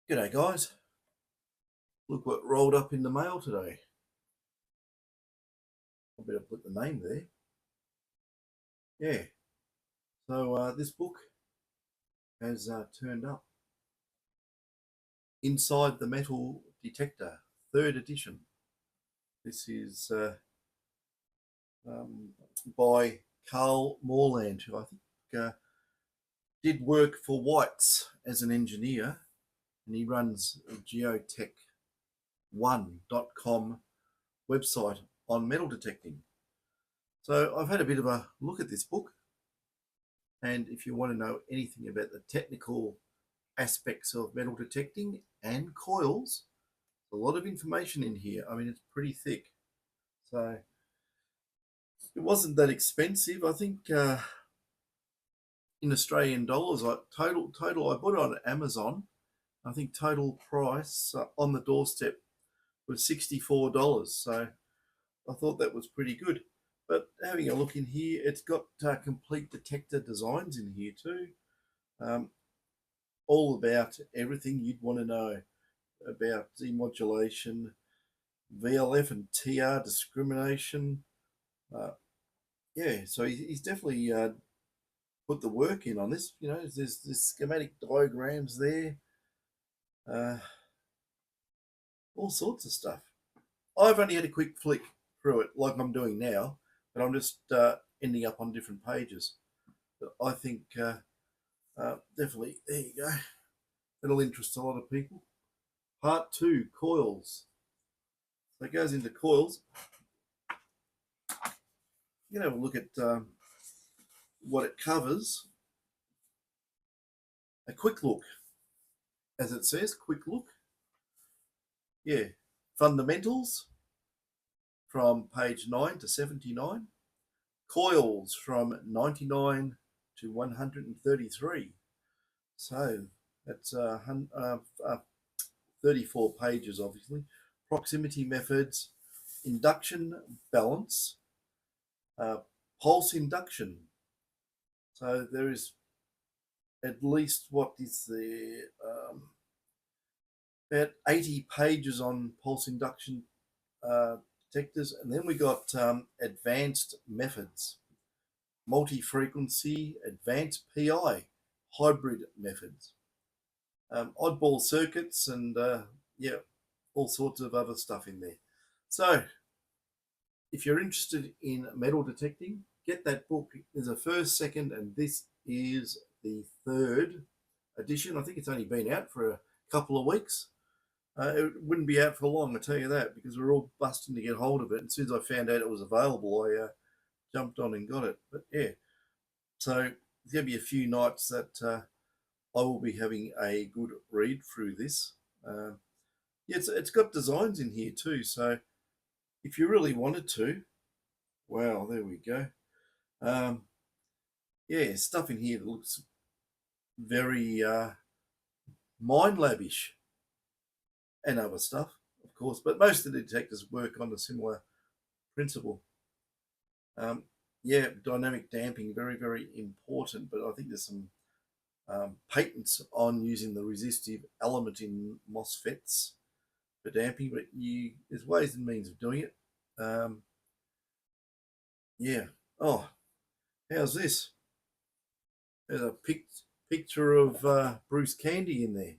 G'day guys, look what rolled up in the mail today. I better put the name there. Yeah, so this book has turned up. Inside the Metal Detector, 3rd edition. This is um, by Carl Moreland, who I think did work for White's as an engineer, and he runs a geotech1.com website on metal detecting. So I've had a bit of a look at this book, and if you want to know anything about the technical aspects of metal detecting and coils, a lot of information in here. I mean, it's pretty thick. So it wasn't that expensive. I think in Australian dollars, total, I bought it on Amazon. I think total price on the doorstep was $64. So I thought that was pretty good. But having a look in here, it's got complete detector designs in here too. All about everything you'd want to know about demodulation, VLF and TR discrimination. Yeah, so he's definitely put the work in on this. You know, there's schematic diagrams there, uh, all sorts of stuff. I've only had a quick flick through it, like I'm doing now, but I'm just ending up on different pages. But I think definitely, there you go. It'll interest a lot of people. Part 2, coils. So it goes into coils. You can have a look at what it covers. A quick look, as it says, quick look. Yeah, fundamentals from page 9 to 79. Coils from 99 to 133. So that's 34 pages, obviously. Proximity methods, induction balance, pulse induction. So there is at least, what is there, about 80 pages on pulse induction detectors. And then we got advanced methods, multi-frequency, advanced PI, hybrid methods, oddball circuits, and yeah, all sorts of other stuff in there. So if you're interested in metal detecting, get that book. There's a first, second, and this is the 3rd edition. I think it's only been out for a couple of weeks. It wouldn't be out for long, I tell you that, because we're all busting to get hold of it. And as soon as I found out it was available, I jumped on and got it. But yeah, so there's going to be a few nights that I will be having a good read through this. Yeah, it's got designs in here too. So if you really wanted to, wow, there we go. Yeah, stuff in here that looks very mind labish, and other stuff, of course. But most of the detectors work on a similar principle. Yeah, dynamic damping, very, very important. But I think there's some patents on using the resistive element in MOSFETs for damping, but there's ways and means of doing it. Yeah. Oh, how's this? There's a picture of Bruce Candy in there.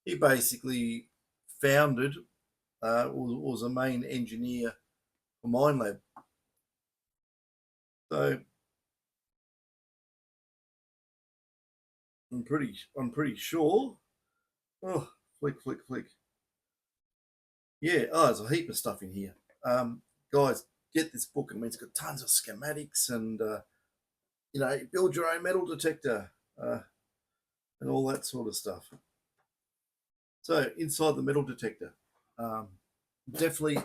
He basically founded, was a main engineer for Minelab. So I'm pretty sure. Oh, flick, flick, flick. Yeah. Oh, there's a heap of stuff in here. Guys, get this book. I mean, it's got tons of schematics and you know, build your own metal detector and all that sort of stuff. So inside the metal detector, definitely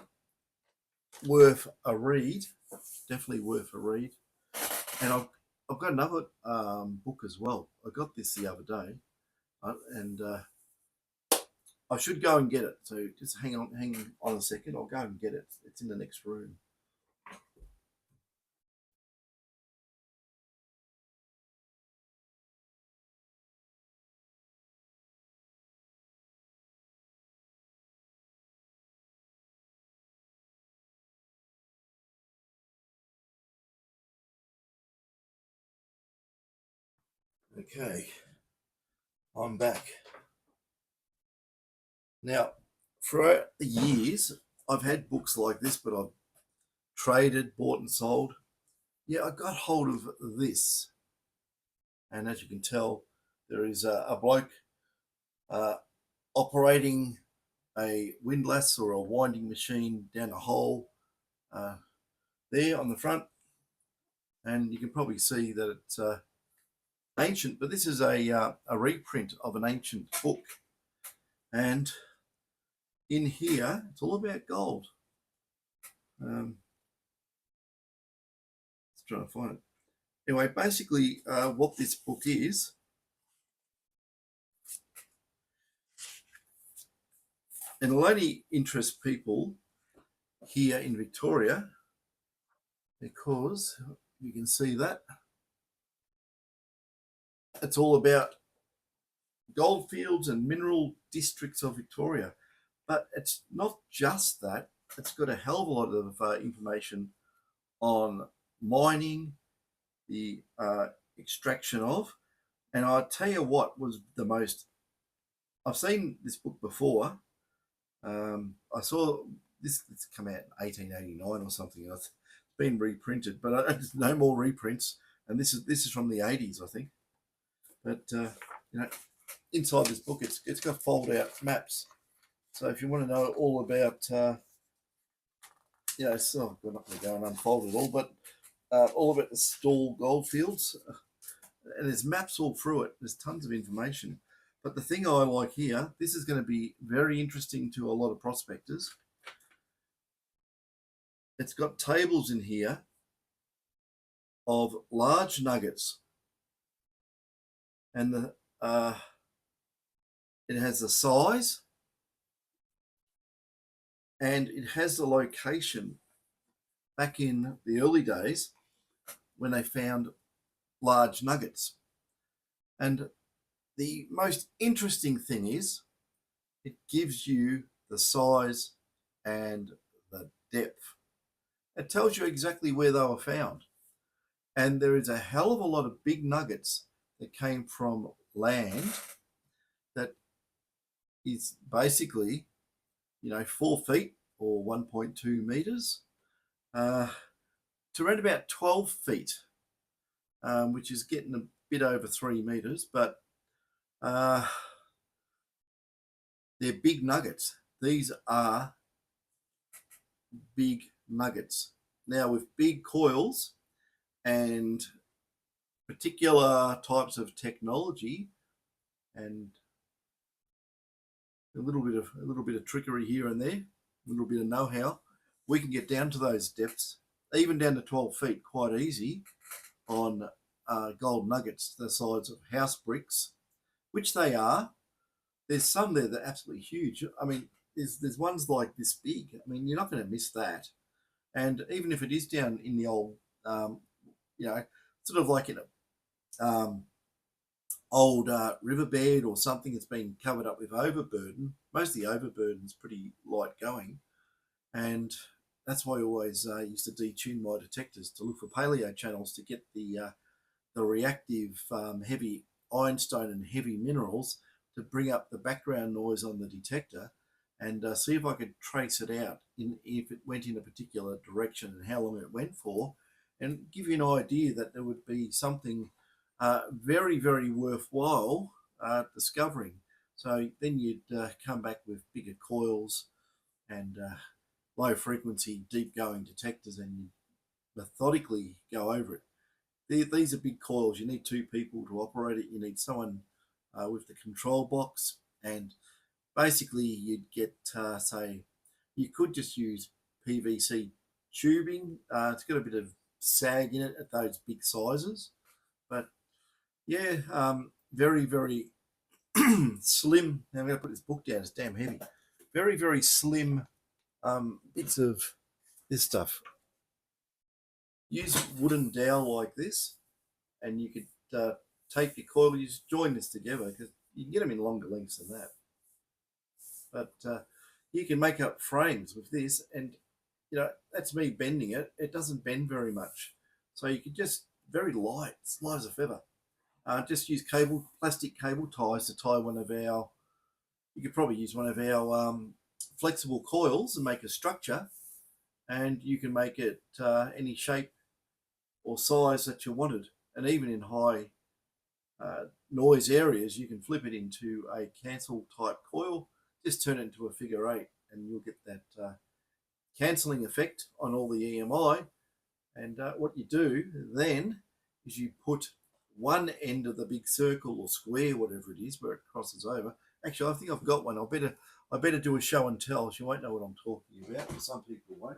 worth a read. Definitely worth a read. And I've got another book as well. I got this the other day, and I should go and get it. So just hang on a second. I'll go and get it. It's in the next room. Okay, I'm back. Now, for the years, I've had books like this, but I've traded, bought and sold. Yeah, I got hold of this. And as you can tell, there is a bloke uh, operating a windlass or a winding machine down a hole uh, there on the front. And you can probably see that it's ancient, but this is a reprint of an ancient book. And in here, it's all about gold. Let's try to find it. Anyway, basically what this book is, and it'll only interest people here in Victoria because you can see that it's all about goldfields and mineral districts of Victoria. But it's not just that, it's got a hell of a lot of information on mining, the extraction of, and I'll tell you what was the most, I've seen this book before. I saw this, it's come out in 1889 or something. It's been reprinted, but there's no more reprints. And this is from the 80s, I think. But you know, inside this book, it's got fold-out maps. So if you want to know all about, you know, so we're not going to go and unfold it all, but all about the Stawell goldfields, and there's maps all through it. There's tons of information. But the thing I like here, this is going to be very interesting to a lot of prospectors. It's got tables in here of large nuggets, and it has the size, and it has the location back in the early days when they found large nuggets. And the most interesting thing is it gives you the size and the depth. It tells you exactly where they were found. And there is a hell of a lot of big nuggets that came from land that is basically, you know, 4 feet or 1.2 meters to around about 12 feet, which is getting a bit over 3 meters, but they're big nuggets. These are big nuggets. Now, with big coils and particular types of technology and a little bit of trickery here and there, a little bit of know-how, we can get down to those depths, even down to 12 feet, quite easy on gold nuggets the size of house bricks, which they are. There's some there that are absolutely huge. I mean, there's ones like this big. I mean, you're not going to miss that. And even if it is down in the old, you know, sort of like in a old riverbed or something that's been covered up with overburden, most of the overburden is pretty light going. And that's why I always used to detune my detectors to look for paleo channels to get the reactive heavy ironstone and heavy minerals to bring up the background noise on the detector and see if I could trace it out if it went in a particular direction and how long it went for, and give you an idea that there would be something very, very worthwhile discovering. So then you'd come back with bigger coils and low frequency, deep going detectors, and you methodically go over it. These are big coils. You need 2 people to operate it. You need someone with the control box, and basically you'd get, say, you could just use PVC tubing. It's got a bit of sag in it at those big sizes, but yeah, very, very slim. Now I'm going to put this book down. It's damn heavy. Very, very slim bits of this stuff. Use a wooden dowel like this, and you could take your coil, you just join this together, because you can get them in longer lengths than that. But you can make up frames with this, and you know, that's me bending it. It doesn't bend very much. So you can just, very light, it's light as a feather. just use plastic cable ties to tie one of our, you could probably use one of our flexible coils and make a structure, and you can make it any shape or size that you wanted. And even in high noise areas, you can flip it into a cancel type coil, just turn it into a figure 8, and you'll get that cancelling effect on all the EMI. And what you do then is you put one end of the big circle or square, whatever it is, where it crosses over. Actually, I think I've got one. I better do a show and tell. You won't know what I'm talking about. Some people won't.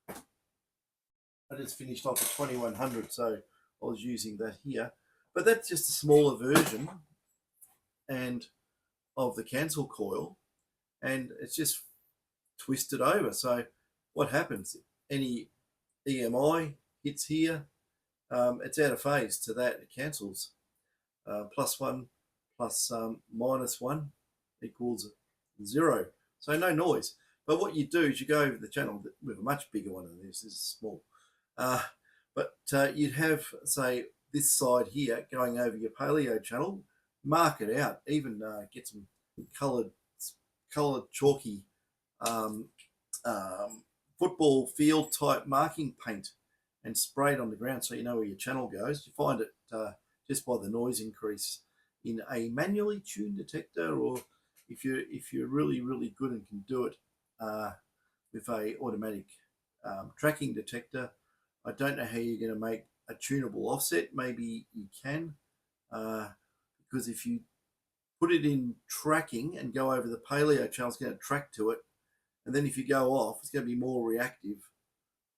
I just finished off a 2100, so I was using that here. But that's just a smaller version and of the cancel coil, and it's just twisted over. So what happens? Any EMI hits here, it's out of phase to that. It cancels. +1 plus -1 equals 0. So no noise. But what you do is you go over the channel with a much bigger one of this. This is small. But you'd have, say, this side here going over your paleo channel. Mark it out. Even get some coloured chalky football field type marking paint and spray it on the ground so you know where your channel goes. You find it just by the noise increase in a manually tuned detector, or if you're really good and can do it with a automatic tracking detector. I don't know how you're going to make a tunable offset. Maybe you can, because if you put it in tracking and go over the paleo channel, it's going to track to it, and then if you go off, it's going to be more reactive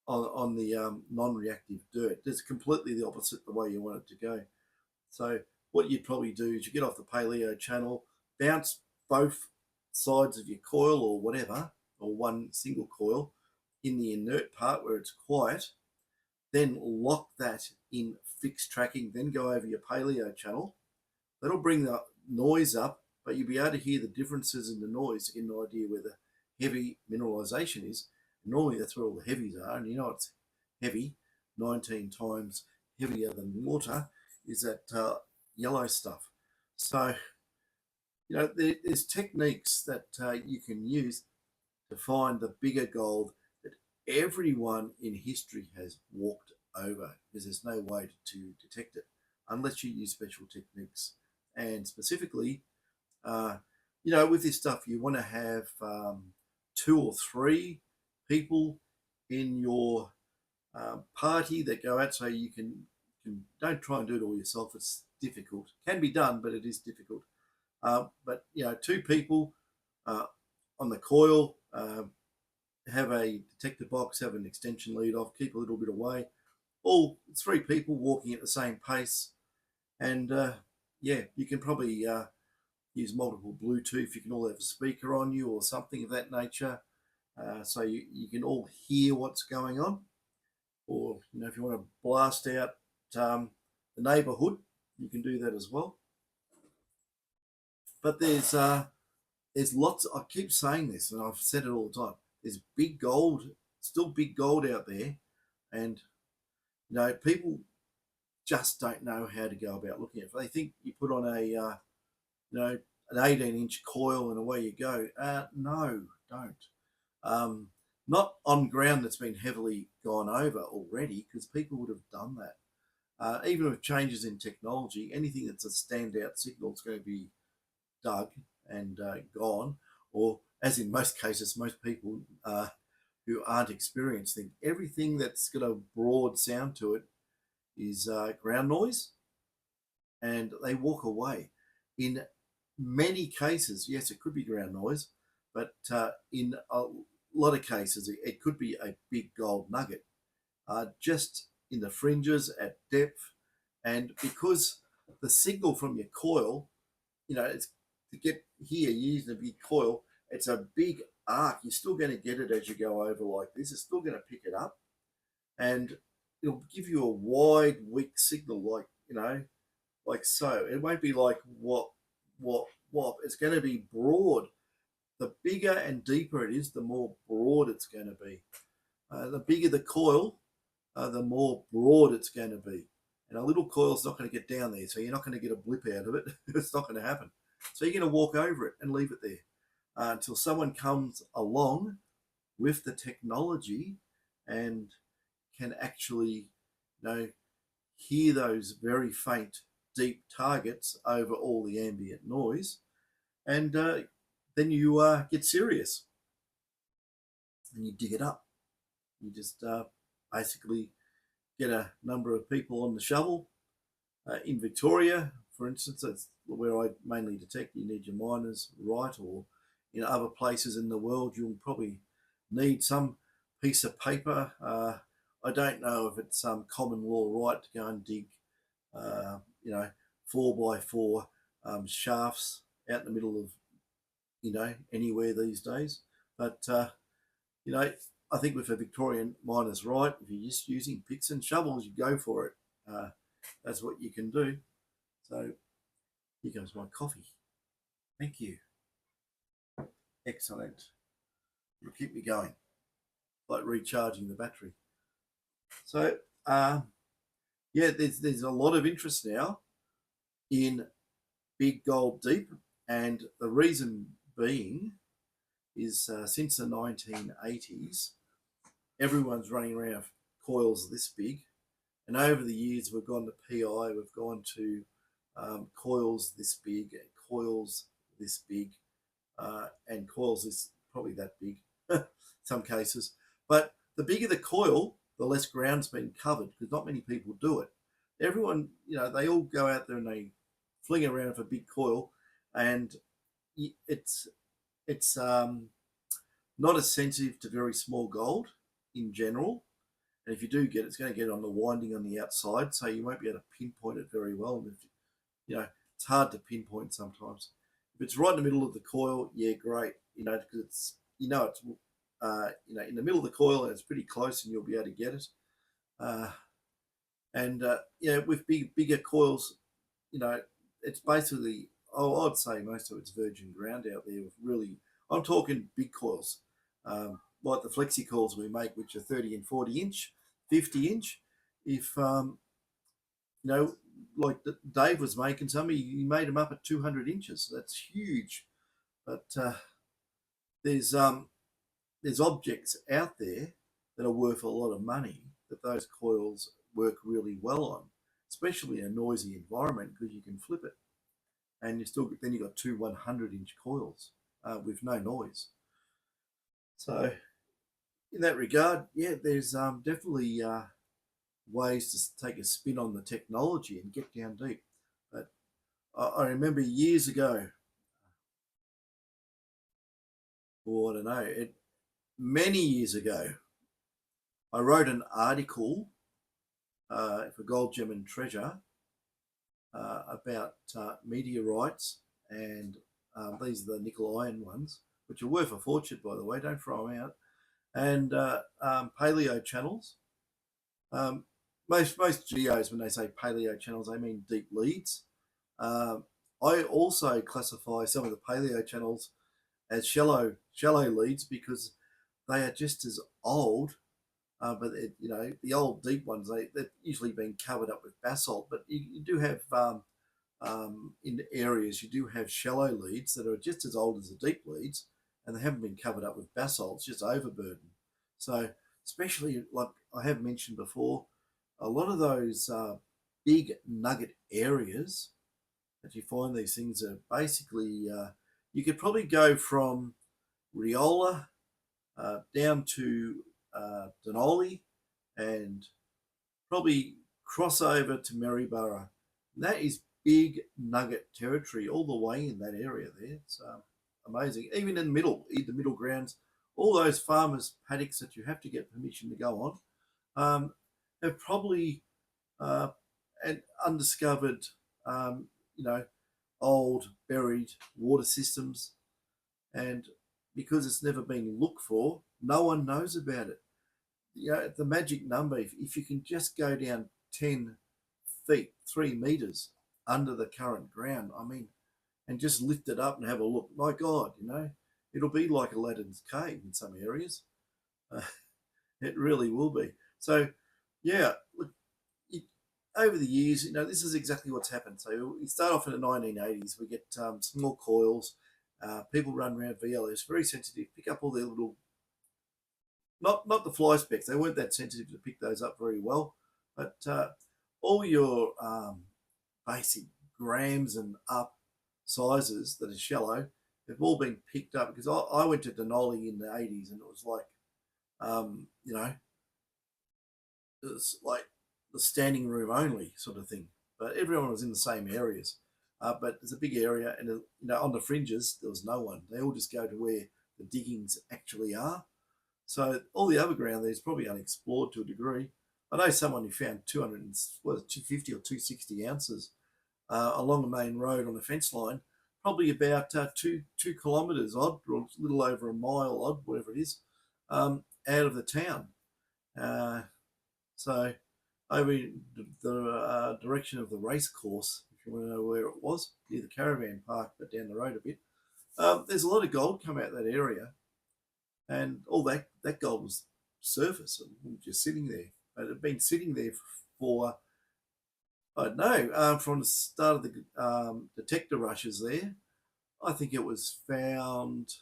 on the non-reactive dirt. It's completely the opposite the way you want it to go. So what you'd probably do is you get off the paleo channel, bounce both sides of your coil or whatever, or one single coil in the inert part where it's quiet, then lock that in fixed tracking, then go over your paleo channel. That'll bring the noise up, but you'll be able to hear the differences in the noise to get an idea where the heavy mineralization is. Normally that's where all the heavies are, and you know it's heavy, 19 times heavier than water, is that yellow stuff. So, you know, there's techniques that you can use to find the bigger gold that everyone in history has walked over, because there's no way to detect it unless you use special techniques. And specifically, you know, with this stuff, you want to have 2 or 3 people in your party that go out, so you can don't try and do it all yourself. It's difficult. It can be done, but it is difficult. But you know, 2 people on the coil, have a detector box, have an extension lead off, keep a little bit away. All 3 people walking at the same pace, and yeah, you can probably use multiple Bluetooth. You can all have a speaker on you or something of that nature, so you can all hear what's going on. Or, you know, if you want to blast out the neighborhood, you can do that as well. But there's lots. I keep saying this, and I've said it all the time. There's big gold, still big gold out there, and you know, people just don't know how to go about looking at it. They think you put on a you know, an 18-inch coil and away you go. No, don't. Not on ground that's been heavily gone over already, because people would have done that. Even with changes in technology, anything that's a standout signal is going to be dug and gone, or as in most cases, most people who aren't experienced think everything that's got a broad sound to it is ground noise, and they walk away. In many cases, yes, it could be ground noise, but in a lot of cases, it could be a big gold nugget, just in the fringes at depth. And because the signal from your coil, you know, it's to get here, you're using a big coil, it's a big arc. You're still going to get it as you go over like this. It's still going to pick it up, and it'll give you a wide, weak signal, like, you know, like so. It won't be like whop, whop, whop. It's going to be broad. The bigger and deeper it is, the more broad it's going to be. The bigger the coil, the more broad it's going to be. and a little coil's not going to get down there, so you're not going to get a blip out of it. It's not going to happen. So you're going to walk over it and leave it there until someone comes along with the technology and can actually, hear those very faint, deep targets over all the ambient noise, and then you get serious and you dig it up. You just basically get a number of people on the shovel. In Victoria, for instance, that's where I mainly detect. You need your miners, right? Or in other places in the world, you'll probably need some piece of paper. I don't know if it's some common law right to go and dig, 4x4 shafts out in the middle of, anywhere these days. But, I think with a Victorian miner's right, if you're just using picks and shovels, you go for it. That's what you can do. So here goes my coffee. Thank you. Excellent. It'll keep me going, like recharging the battery. So, there's a lot of interest now in big gold deep, and the reason being is since the 1980s, everyone's running around coils this big, and over the years we've gone to PI, we've gone to coils this big, coils this big, and coils this probably that big, some cases. But the bigger the coil, the less ground's been covered because not many people do it. Everyone, they all go out there and they fling around for big coil, and it's not as sensitive to very small gold in general. And if you do get it, it's going to get on the winding on the outside, so you won't be able to pinpoint it very well. And it's hard to pinpoint sometimes. If it's right in the middle of the coil, yeah, great. Because it's in the middle of the coil and it's pretty close, and you'll be able to get it. With bigger coils, it's basically, I'd say most of it's virgin ground out there. With really, I'm talking big coils, like the flexi coils we make, which are 30 and 40 inch, 50 inch. If like Dave was making some, he made them up at 200 inches. That's huge. But there's objects out there that are worth a lot of money that those coils work really well on, especially in a noisy environment, because you can flip it, and then you've got two 100-inch coils with no noise. So in that regard, there's definitely ways to take a spin on the technology and get down deep. But I remember years ago, or I don't know, many years ago, I wrote an article for Gold, Gem and Treasure about meteorites, and these are the nickel iron ones, which are worth a fortune, by the way, don't throw them out, and paleo channels. Most geos, when they say paleo channels, they mean deep leads. I also classify some of the paleo channels as shallow leads because they are just as old, but the old deep ones, they've usually been covered up with basalt. But you do have in areas, you do have shallow leads that are just as old as the deep leads, and they haven't been covered up with basalt. It's just overburden. So especially, like I have mentioned before, a lot of those big nugget areas that you find these things are basically, you could probably go from Riola down to Denali, and probably cross over to Maryborough. And that is big nugget territory all the way in that area there. It's amazing. Even in the middle grounds, all those farmers' paddocks that you have to get permission to go on have probably and undiscovered, old buried water systems, and because it's never been looked for, no one knows about it. The magic number, if you can just go down 10 feet, 3 meters under the current ground, and just lift it up and have a look, my God, it'll be like Aladdin's cave in some areas. It really will be. So, look, over the years, this is exactly what's happened. So we start off in the 1980s. We get small coils. People run around VLS, very sensitive, pick up all their little, not the fly specks. They weren't that sensitive to pick those up very well, but all your basic grams and up sizes that are shallow have all been picked up, because I went to Denali in the 80s, and it was like, it was like the standing room only sort of thing. But everyone was in the same areas. But there's a big area, and on the fringes there was no one. They all just go to where the diggings actually are. So all the other ground there is probably unexplored to a degree. I know someone who found 250 or 260 ounces along the main road on the fence line, probably about 2 kilometres odd, or a little over a mile odd, whatever it is, out of the town. So over in the direction of the race course, if you want to know where it was, near the caravan park, but down the road a bit, there's a lot of gold come out of that area, and all that gold was surface and just sitting there. It had been sitting there for, I don't know, from the start of the detector rushes there. I think it was found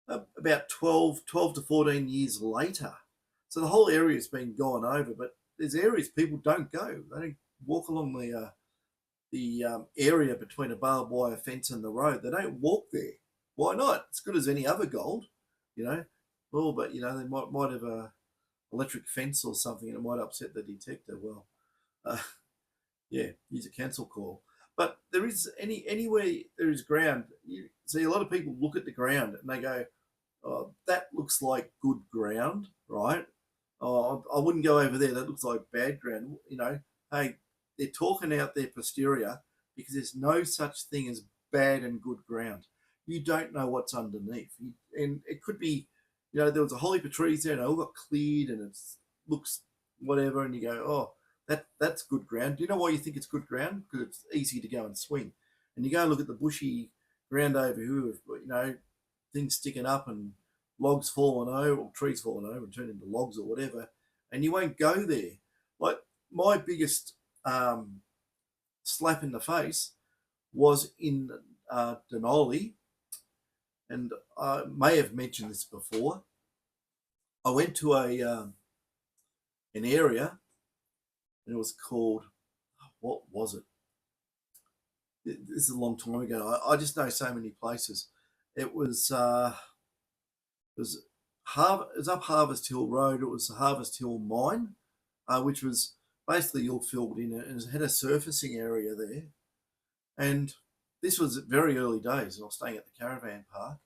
about 12 to 14 years later. So the whole area's been gone over, but there's areas people don't go. They don't walk along the area between a barbed wire fence and the road. They don't walk there. Why not? It's good as any other gold, Well, but they might have a electric fence or something, and it might upset the detector. Well, yeah, use a cancel call. But there is anywhere there is ground. You see, a lot of people look at the ground and they go, "Oh, that looks like good ground, right? Oh, I wouldn't go over there. That looks like bad ground." Hey, they're talking out their posterior, because there's no such thing as bad and good ground. You don't know what's underneath, and it could be, there was a whole heap of trees there, and they all got cleared, and it looks whatever, and you go, "Oh, that's good ground." Do you know why you think it's good ground? Because it's easy to go and swing. And you go and look at the bushy ground over here with, things sticking up and logs falling over, or trees falling over and turn into logs or whatever, and you won't go there. Like, my biggest slap in the face was in Denali, and I may have mentioned this before. I went to an area, and it was called, what was it? This is a long time ago. I just know so many places. It was up Harvest Hill Road. It was the Harvest Hill Mine, which was basically all filled in, and it had a surfacing area there. And this was very early days, and I was staying at the caravan park,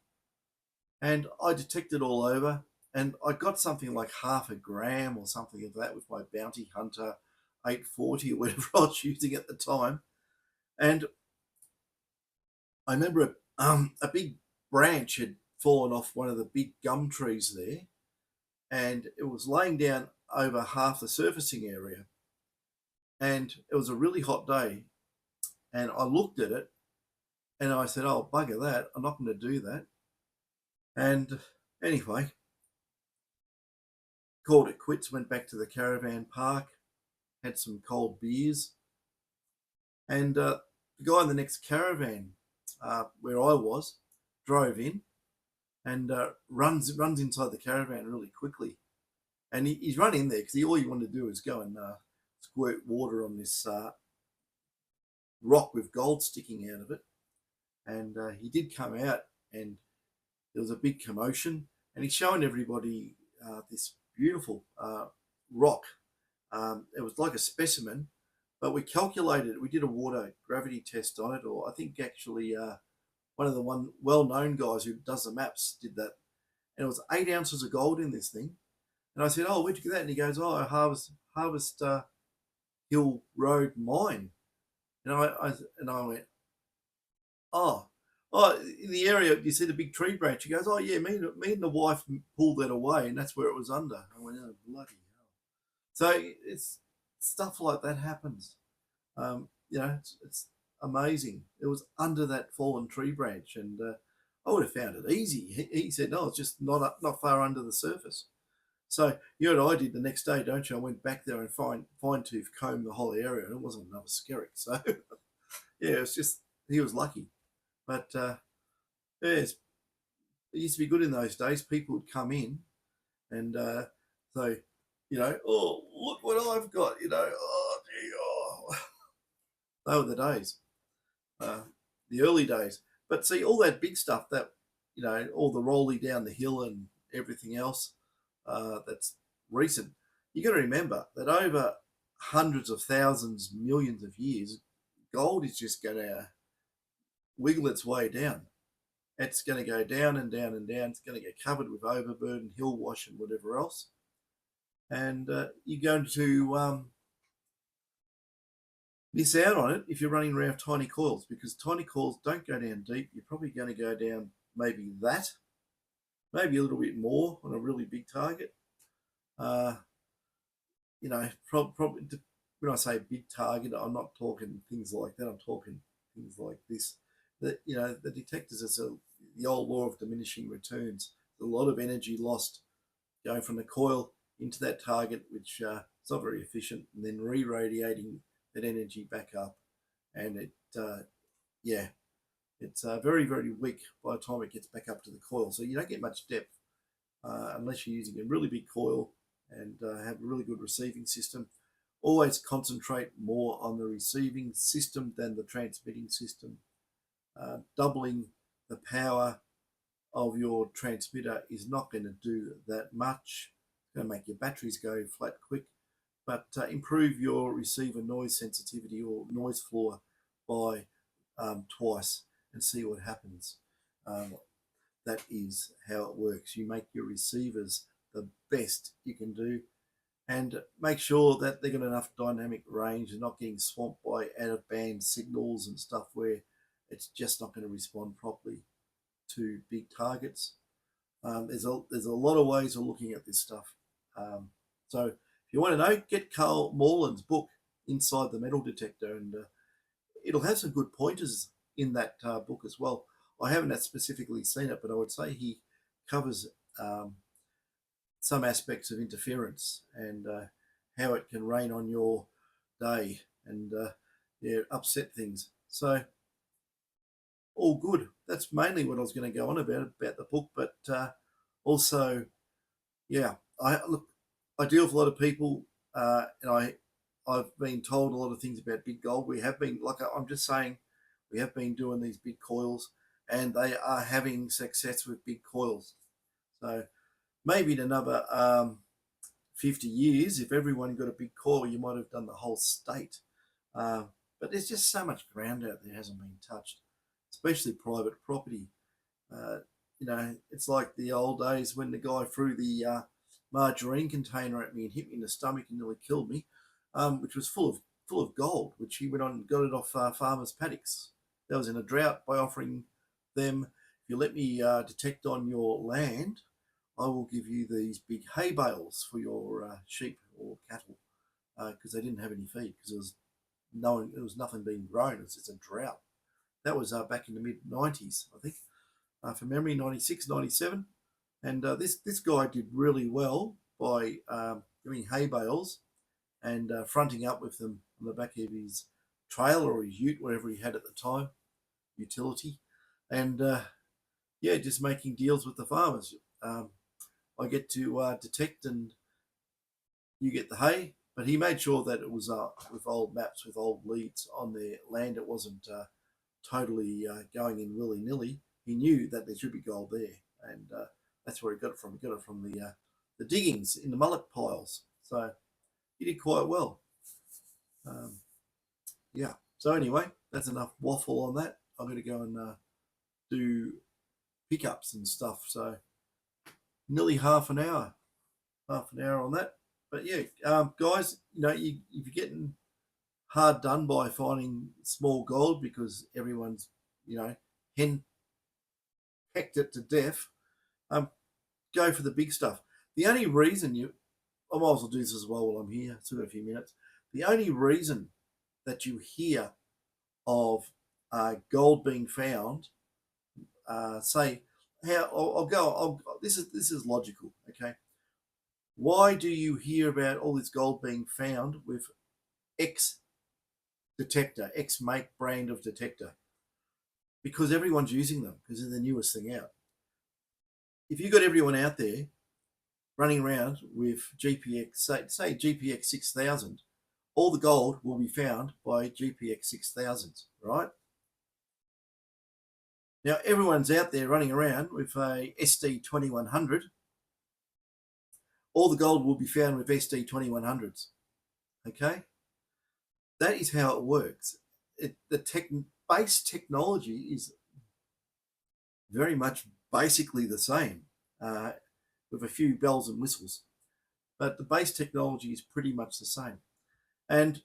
and I detected all over, and I got something like half a gram or something of that with my Bounty Hunter 840 or whatever I was using at the time. And I remember a big branch had fallen off one of the big gum trees there, and it was laying down over half the surfacing area. And it was a really hot day, and I looked at it, and I said, "Oh, bugger that, I'm not going to do that." And anyway, called it quits, went back to the caravan park, had some cold beers, and the guy in the next caravan where I was drove in, and runs inside the caravan really quickly. And he's run in there because all he wanted to do is go and squirt water on this rock with gold sticking out of it. And he did come out, and there was a big commotion, and he's showing everybody this beautiful rock. It was like a specimen, but we calculated it. We did a water gravity test on it, or I think actually one of the well-known guys who does the maps did that, and it was 8 ounces of gold in this thing. And I said, "Oh, where'd you get that?" And he goes, "Oh, Harvest Hill Road Mine." And I went, "Oh, in the area, you see the big tree branch?" He goes, "Oh yeah, me and the wife pulled that away, and that's where it was under." I went, "Oh, bloody hell!" So it's stuff like that happens. It's amazing. It was under that fallen tree branch, and I would have found it easy. He said, "No, it's just not far under the surface." So you know what I did the next day, don't you? I went back there and fine tooth comb the whole area, and it wasn't another skerrick. So yeah, it's just he was lucky. But yeah, it used to be good in those days. People would come in and so oh look what I've got, oh gee, oh. They were the days, uh, the early days. But see, all that big stuff that all the rolling down the hill and everything else, that's recent. You got to remember that over hundreds of thousands, millions of years, gold is just going to wiggle its way down. It's going to go down and down and down. It's going to get covered with overburden, hill wash, and whatever else. And you're going to miss out on it if you're running around tiny coils, because tiny coils don't go down deep. You're probably going to go down maybe that, maybe a little bit more on a really big target. Uh, probably when I say big target, I'm not talking things like that. I'm talking things like this. The detectors is the old law of diminishing returns. There's a lot of energy lost going from the coil into that target, which is not very efficient, and then re-radiating that energy back up, and it's very, very weak by the time it gets back up to the coil. So you don't get much depth unless you're using a really big coil and have a really good receiving system. Always concentrate more on the receiving system than the transmitting system. Doubling the power of your transmitter is not going to do that much. It's going to make your batteries go flat quick, but improve your receiver noise sensitivity or noise floor by twice and see what happens. That is how it works. You make your receivers the best you can do, and make sure that they've got enough dynamic range and not getting swamped by out of band signals and stuff where it's just not going to respond properly to big targets. There's a lot of ways of looking at this stuff. So if you want to know, get Carl Moreland's book, Inside the Metal Detector, and it'll have some good pointers in that book as well. I haven't specifically seen it, but I would say he covers some aspects of interference and how it can rain on your day and upset things. So all good. That's mainly what I was going to go on about the book, but also, yeah, I deal with a lot of people, and I've been told a lot of things about big gold. We have been, like I'm just saying, we have been doing these big coils, and they are having success with big coils. So maybe in another 50 years, if everyone got a big coil, you might have done the whole state. But there's just so much ground out there hasn't been touched, especially private property. It's like the old days when the guy threw the margarine container at me and hit me in the stomach and nearly killed me, which was full of gold, which he went on and got it off farmers' paddocks. That was in a drought by offering them, if you let me detect on your land, I will give you these big hay bales for your sheep or cattle, because they didn't have any feed because there was nothing being grown. It's a drought. That was back in the mid 90s, I think, from memory, 96, 97. And this guy did really well by doing hay bales and fronting up with them on the back of his trailer or his ute, whatever he had at the time, utility, and just making deals with the farmers. I get to detect and you get the hay, but he made sure that it was with old maps, with old leads on their land. It wasn't totally going in willy-nilly. He knew that there should be gold there, and that's where he got it from. He got it from the diggings in the mullock piles. So he did quite well. Yeah. So anyway, that's enough waffle on that. I'm going to go and do pickups and stuff. So nearly half an hour on that. But yeah, guys, if you're getting hard done by finding small gold because everyone's, hen pecked it to death, go for the big stuff. The only reason I might as well do this as well while I'm here, still got a few minutes. The only reason that you hear of gold being found, say, how I'll go. This is logical, okay? Why do you hear about all this gold being found with X detector, X make brand of detector? Because everyone's using them because they're the newest thing out. If you've got everyone out there running around with GPX, say GPX 6000, all the gold will be found by GPX 6000, right? Now, everyone's out there running around with a SD 2100. All the gold will be found with SD 2100s. Okay? That is how it works. The base technology is very much basically the same, with a few bells and whistles. But the base technology is pretty much the same. And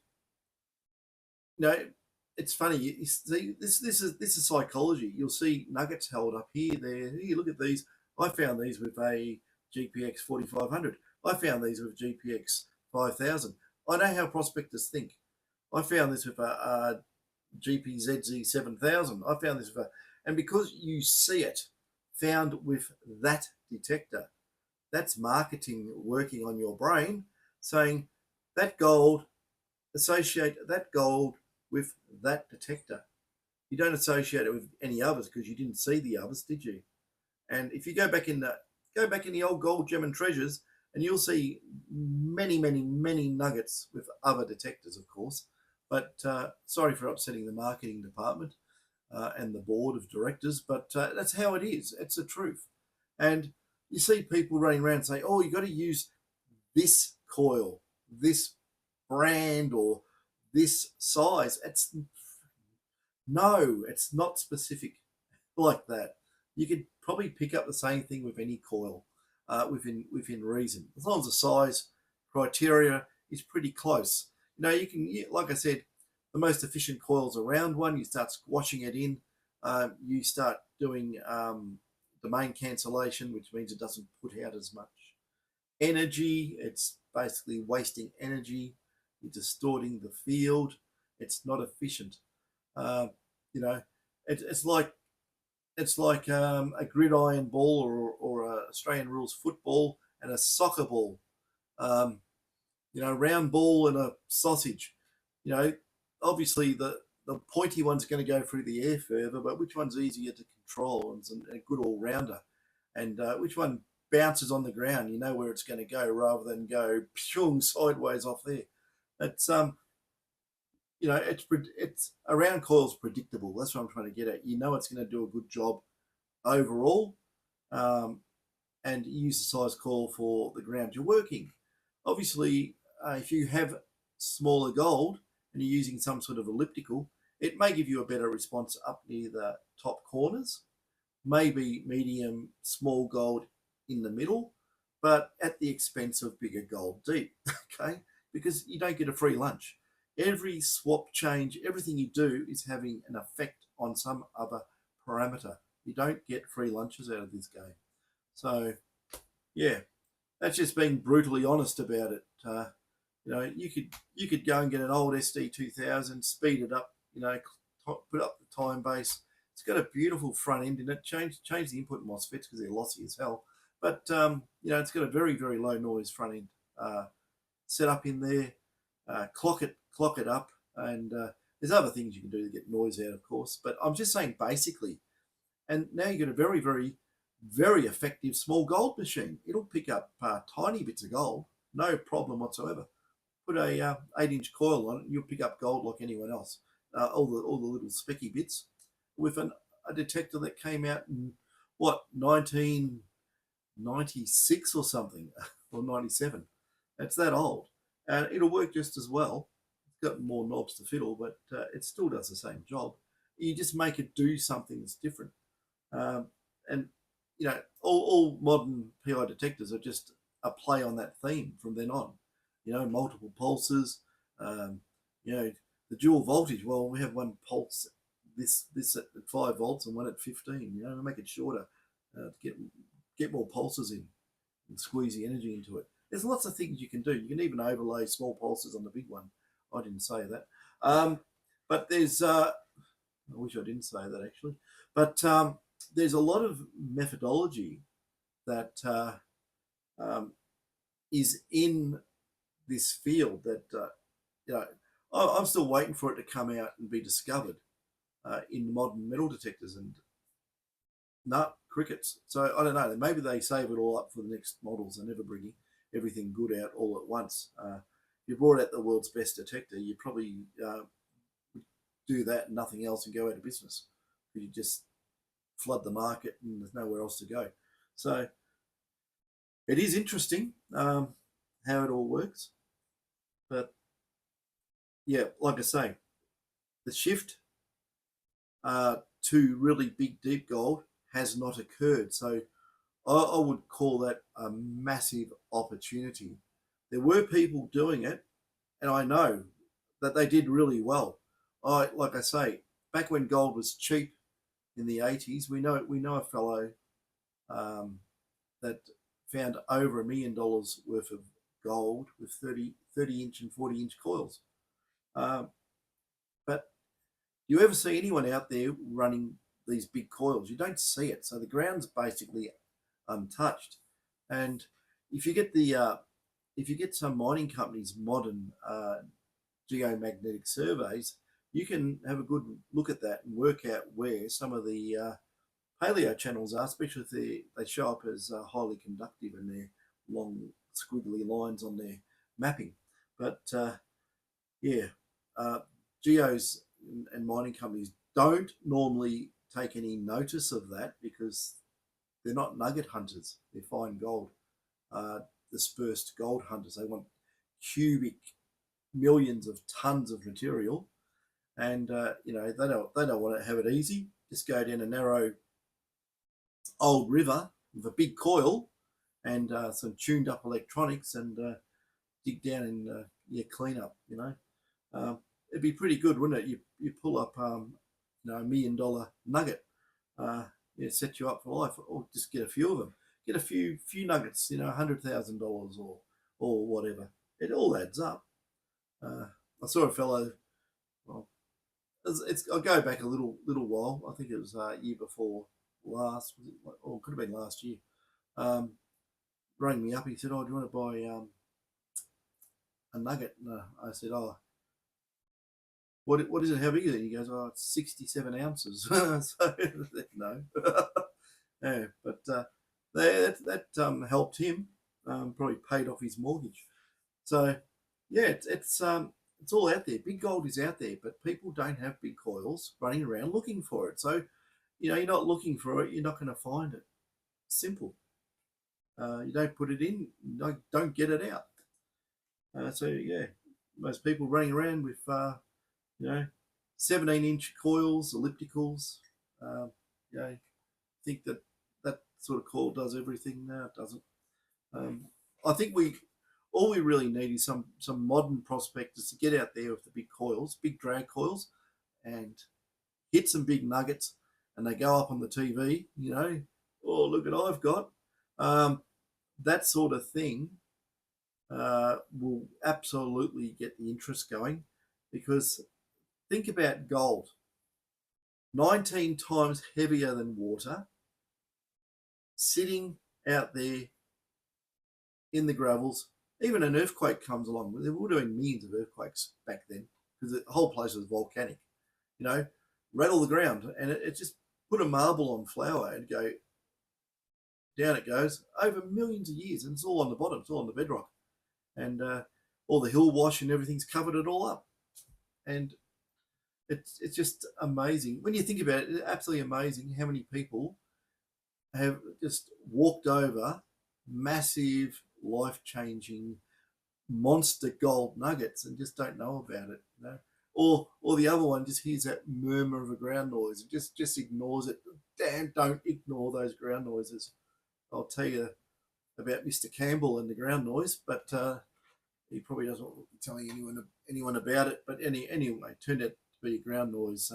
you know, it's funny. You see, this is psychology. You'll see nuggets held up here, there. Here, look at these. I found these with a GPX 4500. I found these with GPX 5000. I know how prospectors think. I found this with a GPZZ 7000. I found this with a, and because you see it found with that detector, that's marketing working on your brain, saying that gold, associate that gold with that detector. You don't associate it with any others because you didn't see the others, did you? And if you go back in the old gold gem and treasures, and you'll see many, many, many nuggets with other detectors, of course. But sorry for upsetting the marketing department and the board of directors, but that's how it is. It's the truth. And you see people running around saying, "Oh, you got to use this coil, this brand, or this size." It's not specific like that. You could probably pick up the same thing with any coil, within reason, as long as the size criteria is pretty close. Like I said, the most efficient coils around one. You start squashing it in. You start doing domain cancellation, which means it doesn't put out as much energy. It's basically wasting energy. You're distorting the field. It's not efficient. Uh, you know, it's like a gridiron ball, or a Australian rules football and a soccer ball. Um, round ball and a sausage. You know, obviously the pointy one's going to go through the air further, but which one's easier to control and a good all rounder, and which one bounces on the ground? You know where it's going to go rather than go pshung sideways off there. It's it's a round coil's predictable. That's what I'm trying to get at. You know it's going to do a good job overall, um, and use the size coil for the ground you're working. Obviously, if you have smaller gold and you're using some sort of elliptical, it may give you a better response up near the top corners, maybe medium, small gold in the middle, but at the expense of bigger gold deep, okay? Because you don't get a free lunch. Every swap change, everything you do is having an effect on some other parameter. You don't get free lunches out of this game. So, yeah, that's just being brutally honest about it. You could go and get an old SD 2000, speed it up, put up the time base. It's got a beautiful front end in it. Change the input MOSFETs because they're lossy as hell. But it's got a very, very low noise front end set up in there. Clock it up, and there's other things you can do to get noise out, of course. But I'm just saying basically. And now you get a very, very, very effective small gold machine. It'll pick up tiny bits of gold, no problem whatsoever. Put a 8-inch coil on it, and you'll pick up gold like anyone else. All the little specky bits with a detector that came out in 1996 or something, or 97. It's that old, and it'll work just as well. It's got more knobs to fiddle, but it still does the same job. You just make it do something that's different. And all modern PI detectors are just a play on that theme from then on. Multiple pulses. You know, the dual voltage. Well, we have one pulse, this at 5 volts and one at 15. We make it shorter to get more pulses in and squeeze the energy into it. There's lots of things you can do. You can even overlay small pulses on the big one. I didn't say that, but there's. I wish I didn't say that actually, but there's a lot of methodology that is in this field that you know I'm still waiting for it to come out and be discovered in modern metal detectors, and no crickets. So I don't know. Maybe they save it all up for the next models. They never bring everything good out all at once. If you brought out the world's best detector, you probably do that and nothing else and go out of business. You just flood the market and there's nowhere else to go. So it is interesting how it all works. But yeah, like I say, the shift to really big, deep gold has not occurred. So I would call that a massive opportunity. There were people doing it, and I know that they did really well. Like I say, back when gold was cheap in the 80s, we know a fellow that found over $1 million worth of gold with 30-inch and 40-inch coils. But do you ever see anyone out there running these big coils? You don't see it. So the ground's basically untouched. And if you get some mining companies' modern geomagnetic surveys, you can have a good look at that and work out where some of the paleo channels are, especially if they show up as highly conductive and they're long squiggly lines on their mapping. But yeah, geos and mining companies don't normally take any notice of that because they're not nugget hunters. They're fine gold, dispersed gold hunters. They want cubic millions of tons of material, and they don't want to have it easy. Just go down a narrow old river with a big coil and some tuned up electronics and dig down and clean up. It'd be pretty good, wouldn't it? You pull up $1 million nugget, set you up for life, or just get a few of them. Get a few nuggets, $100,000 or whatever. It all adds up. I saw a fellow. Well, I'll go back a little while. I think it was year before last, or could have been last year. Rang me up. He said, "Oh, do you want to buy a nugget?" And I said, "Oh, what is it? How big is it?" He goes, "Oh, it's 67 ounces." So no, yeah, but that helped him. Probably paid off his mortgage. So yeah, it's all out there. Big gold is out there, but people don't have big coils running around looking for it. So you're not looking for it, you're not going to find it. Simple. You don't put it in, don't get it out. So yeah, most people running around with 17-inch coils, ellipticals. Think that sort of coil does everything. No, it doesn't. I think all we really need is some modern prospectors to get out there with the big coils, big drag coils, and hit some big nuggets, and they go up on the TV. Oh, look what I've got. That sort of thing will absolutely get the interest going, because think about gold, 19 times heavier than water, sitting out there in the gravels. Even an earthquake comes along. They were doing millions of earthquakes back then because the whole place was volcanic. Rattle the ground, and it just put a marble on flour and go down. It goes over millions of years, and it's all on the bottom. It's all on the bedrock, and all the hill wash and everything's covered it all up. And it's just amazing when you think about it. It's absolutely amazing how many people have just walked over massive, life-changing, monster gold nuggets and just don't know about it. Or the other one just hears that murmur of a ground noise and just ignores it. Damn, don't ignore those ground noises. I'll tell you about Mr. Campbell and the ground noise, but he probably doesn't want to be telling anyone about it. But anyway, it turned out to be a ground noise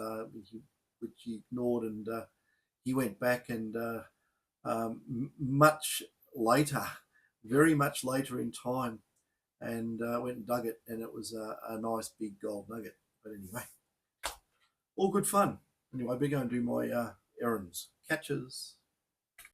which he ignored, and he went back and much later, very much later in time, and went and dug it, and it was a nice big gold nugget. But anyway, all good fun. Anyway, I better go and do my errands. Catches.